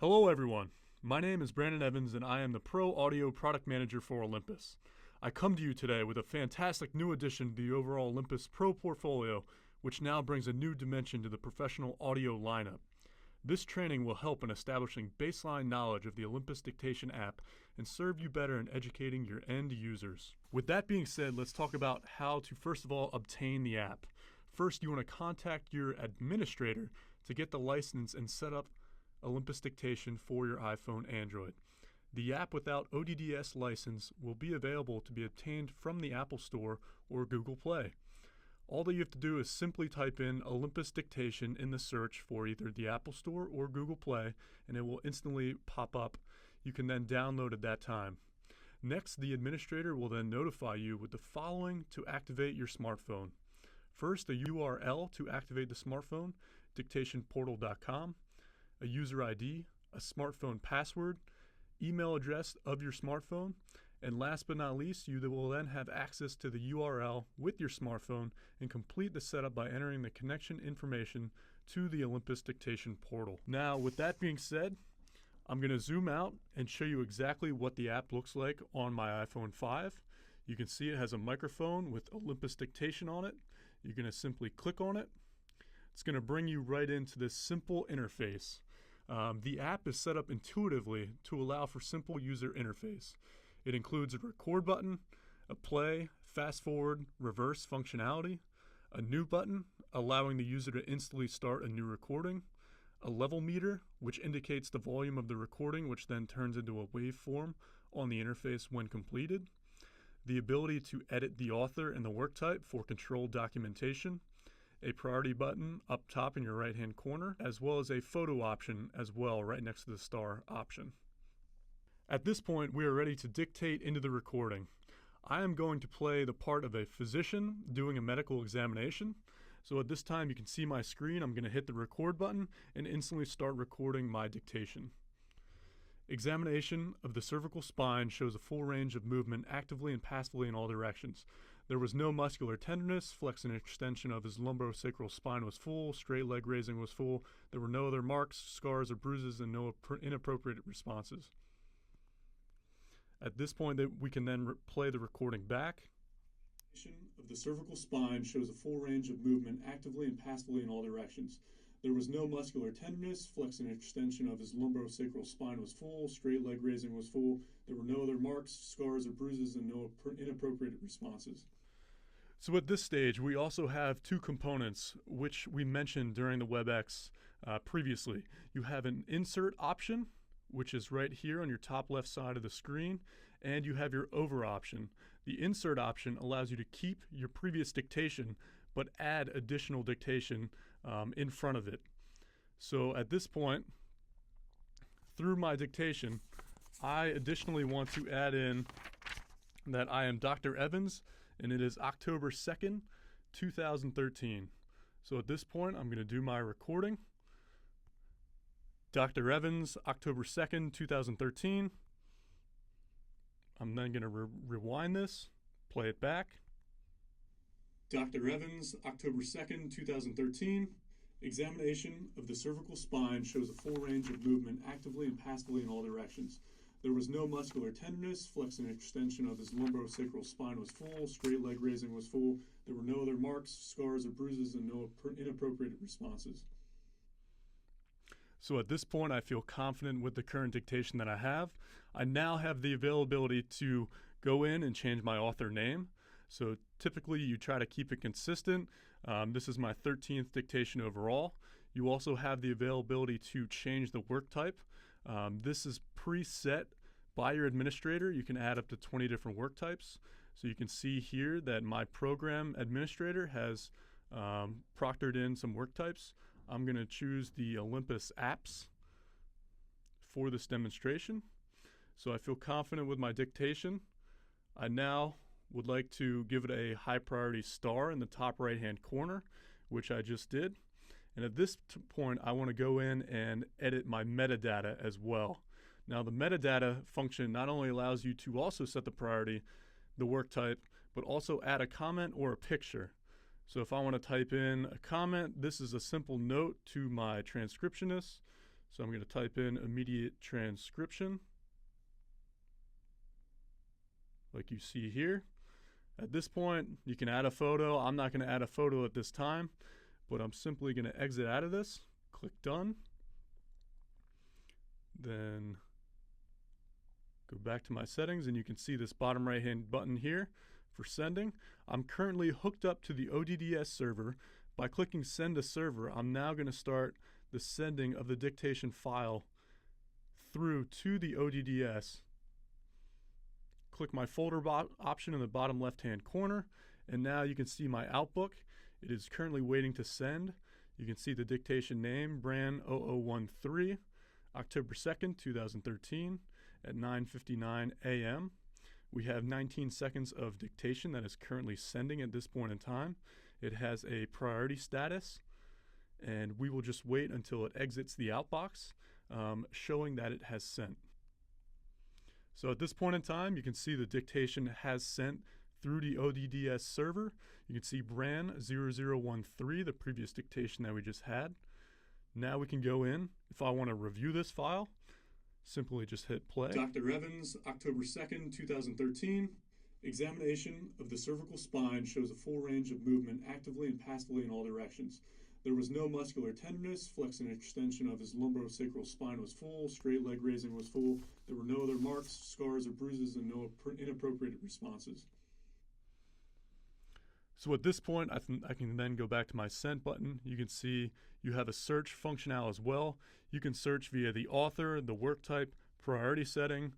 Hello everyone, my name is Brandon Evans and I am the Pro Audio Product Manager for Olympus. I come to you today with a fantastic new addition to the overall Olympus Pro portfolio, which now brings a new dimension to the professional audio lineup. This training will help in establishing baseline knowledge of the Olympus Dictation app and serve you better in educating your end users. With that being said, let's talk about how to first of all obtain the app. First, you want to contact your administrator to get the license and set up Olympus Dictation for your iPhone, Android. The app without ODDS license will be available to be obtained from the Apple Store or Google Play. All that you have to do is simply type in Olympus Dictation in the search for either the Apple Store or Google Play, and it will instantly pop up. You can then download at that time. Next, the administrator will then notify you with the following to activate your smartphone. First, a URL to activate the smartphone, dictationportal.com, a user ID, a smartphone password, email address of your smartphone, and last but not least, you will then have access to the URL with your smartphone and complete the setup by entering the connection information to the Olympus Dictation Portal. Now, with that being said, I'm going to zoom out and show you exactly what the app looks like on my iPhone 5. You can see it has a microphone with Olympus Dictation on it. You're going to simply click on it. It's going to bring you right into this simple interface. The app is set up intuitively to allow for simple user interface. It includes a record button, a play, fast forward, reverse functionality, a new button allowing the user to instantly start a new recording, a level meter which indicates the volume of the recording, which then turns into a waveform on the interface when completed, the ability to edit the author and the work type for controlled documentation, a priority button up top in your right hand corner, as well as a photo option as well right next to the star option. At this point, we are ready to dictate into the recording. I am going to play the part of a physician doing a medical examination. So at this time, you can see my screen. I'm going to hit the record button and instantly start recording my dictation. Examination of the cervical spine shows a full range of movement actively and passively in all directions. There was no muscular tenderness, flex and extension of his lumbosacral spine was full, straight leg raising was full. There were no other marks, scars, or bruises, and no inappropriate responses. At this point, we can then play the recording back. Of the cervical spine shows a full range of movement actively and passively in all directions. There was no muscular tenderness, flex and extension of his lumbosacral spine was full, straight leg raising was full. There were no other marks, scars, or bruises, and no inappropriate responses. So at this stage, we also have two components, which we mentioned during the WebEx previously. You have an insert option, which is right here on your top left side of the screen, and you have your over option. The insert option allows you to keep your previous dictation, but add additional dictation in front of it. So at this point, through my dictation, I additionally want to add in that I am Dr. Evans, and it is October 2nd, 2013. So at this point, I'm going to do my recording. Dr. Evans, October 2nd, 2013. I'm then going to rewind this, play it back. Dr. Evans, October 2nd, 2013. Examination of the cervical spine shows a full range of movement actively and passively in all directions. There was no muscular tenderness, flex and extension of his lumbosacral spine was full, straight leg raising was full. There were no other marks, scars, or bruises, and no inappropriate responses. So at this point, I feel confident with the current dictation that I have. I now have the availability to go in and change my author name. So typically you try to keep it consistent. This is my 13th dictation overall. You also have the availability to change the work type. This is preset by your administrator. You can add up to 20 different work types. So you can see here that my program administrator has proctored in some work types. I'm going to choose the Olympus apps for this demonstration. So I feel confident with my dictation. I now would like to give it a high priority star in the top right hand corner, which I just did. And at this point, I want to go in and edit my metadata as well. Now the metadata function not only allows you to also set the priority, the work type, but also add a comment or a picture. So if I want to type in a comment, this is a simple note to my transcriptionist. So I'm going to type in immediate transcription, like you see here. At this point, you can add a photo. I'm not going to add a photo at this time, but I'm simply going to exit out of this, click done, then go back to my settings, and you can see this bottom right hand button here for sending. I'm currently hooked up to the ODDS server. By clicking send to server, I'm now going to start the sending of the dictation file through to the ODDS. Click my folder option in the bottom left hand corner, and now you can see my outbook. It is currently waiting to send. You can see the dictation name, brand 0013, October 2nd, 2013 at 9:59 a.m. We have 19 seconds of dictation that is currently sending at this point in time. It has a priority status, and we will just wait until it exits the outbox, showing that it has sent. So at this point in time, you can see the dictation has sent through the ODDS server. You can see brand 0013, the previous dictation that we just had. Now we can go in. If I want to review this file, simply just hit play. Dr. Evans, October 2nd, 2013. Examination of the cervical spine shows a full range of movement actively and passively in all directions. There was no muscular tenderness. Flex and extension of his lumbosacral spine was full. Straight leg raising was full. There were no other marks, scars, or bruises, and no inappropriate responses. So at this point, I can then go back to my sent button. You can see you have a search functional as well. You can search via the author, the work type, priority setting,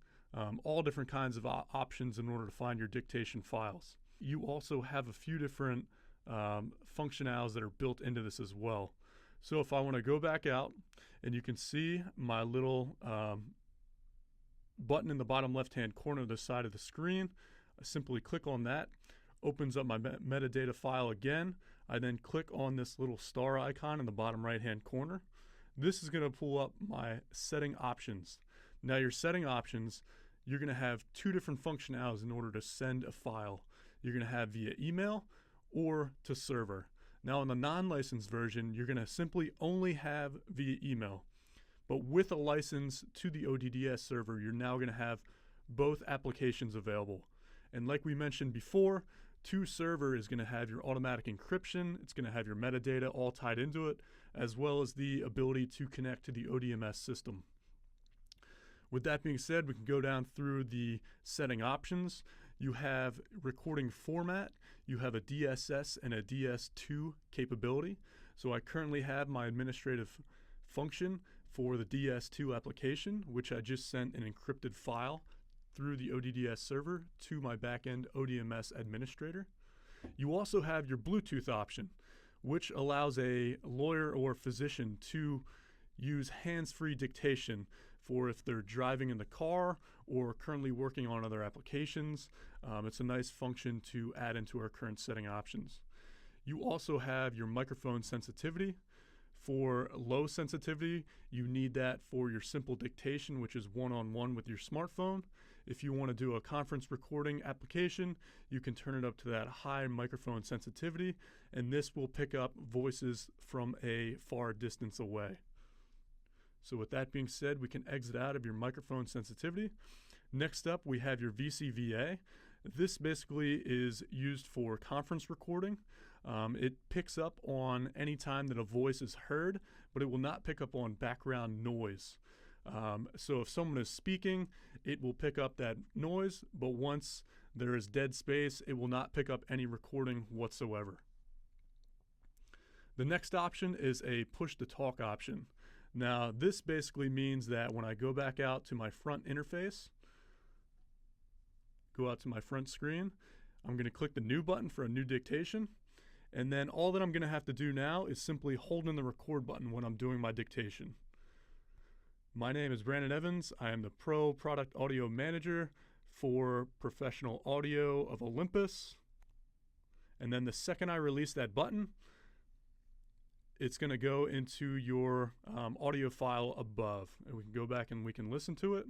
all different kinds of options in order to find your dictation files. You also have a few different functionalities that are built into this as well. So if I want to go back out, and you can see my little button in the bottom left hand corner of the side of the screen, I simply click on that, opens up my metadata file again. I then click on this little star icon in the bottom right hand corner. This is going to pull up my setting options. Now your setting options, you're going to have two different functionalities in order to send a file. You're going to have via email or to server. Now in the non-licensed version, you're going to simply only have via email. But with a license to the ODDS server, you're now going to have both applications available. And like we mentioned before, to server is going to have your automatic encryption. It's going to have your metadata all tied into it, as well as the ability to connect to the ODMS system. With that being said, we can go down through the setting options. You have recording format. You have a DSS and a DS2 capability. So I currently have my administrative function for the DS2 application, which I just sent an encrypted file through the ODDS server to my backend ODMS administrator. You also have your Bluetooth option, which allows a lawyer or physician to use hands-free dictation for if they're driving in the car or currently working on other applications. It's a nice function to add into our current setting options. You also have your microphone sensitivity. For low sensitivity, you need that for your simple dictation, which is one-on-one with your smartphone. If you want to do a conference recording application, you can turn it up to that high microphone sensitivity, and this will pick up voices from a far distance away. So with that being said, we can exit out of your microphone sensitivity. Next up, we have your VCVA. This basically is used for conference recording. It picks up on any time that a voice is heard, but it will not pick up on background noise. So if someone is speaking, it will pick up that noise, but once there is dead space, it will not pick up any recording whatsoever. The next option is a push-to-talk option. Now, this basically means that when I go back out to my front interface, go out to my front screen, I'm going to click the new button for a new dictation, and then all that I'm going to have to do now is simply hold in the record button when I'm doing my dictation. My name is Brandon Evans. I am the Pro Product Audio Manager for Professional Audio of Olympus. And then the second I release that button, it's going to go into your audio file above. And we can go back and we can listen to it.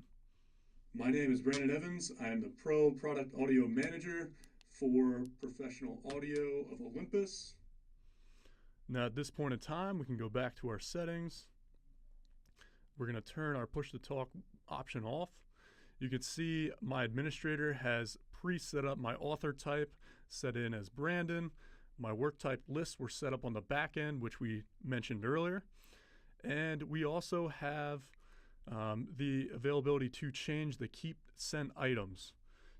My name is Brandon Evans. I am the Pro Product Audio Manager for Professional Audio of Olympus. Now at this point in time, we can go back to our settings. we're going to turn our push to talk option off. You can see my administrator has pre-set up my author type, set in as Brandon. My work type lists were set up on the back end, which we mentioned earlier. And we also have the availability to change the keep sent items.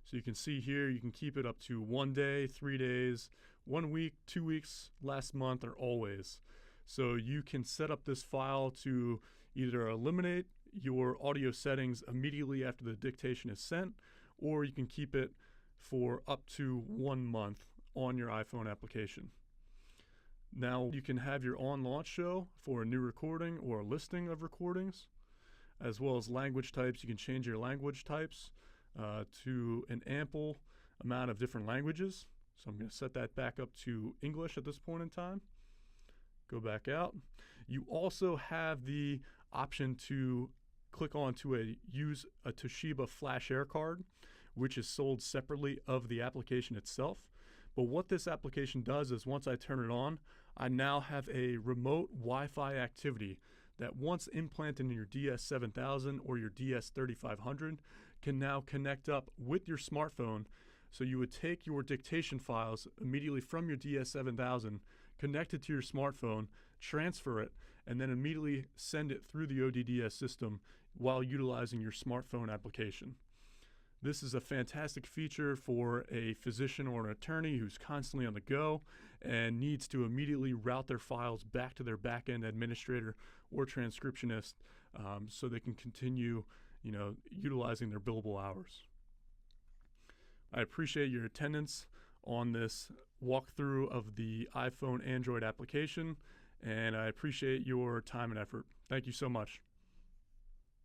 So you can see here, you can keep it up to 1 day, 3 days, 1 week, 2 weeks, last month, or always. So you can set up this file to either eliminate your audio settings immediately after the dictation is sent, or you can keep it for up to 1 month on your iPhone application. Now you can have your on launch show for a new recording or a listing of recordings, as well as language types. You can change your language types to an ample amount of different languages. So I'm going to set that back up to English at this point in time. Go back out. You also have the option to click on to use a Toshiba Flash Air card, which is sold separately of the application itself. But what this application does is once I turn it on, I now have a remote Wi-Fi activity that once implanted in your DS7000 or your DS3500 can now connect up with your smartphone. So you would take your dictation files immediately from your DS7000, connect it to your smartphone, transfer it, and then immediately send it through the ODDS system while utilizing your smartphone application. This is a fantastic feature for a physician or an attorney who's constantly on the go and needs to immediately route their files back to their back-end administrator or transcriptionist so they can continue, utilizing their billable hours. I appreciate your attendance on this walkthrough of the iPhone Android application, and I appreciate your time and effort. Thank you so much.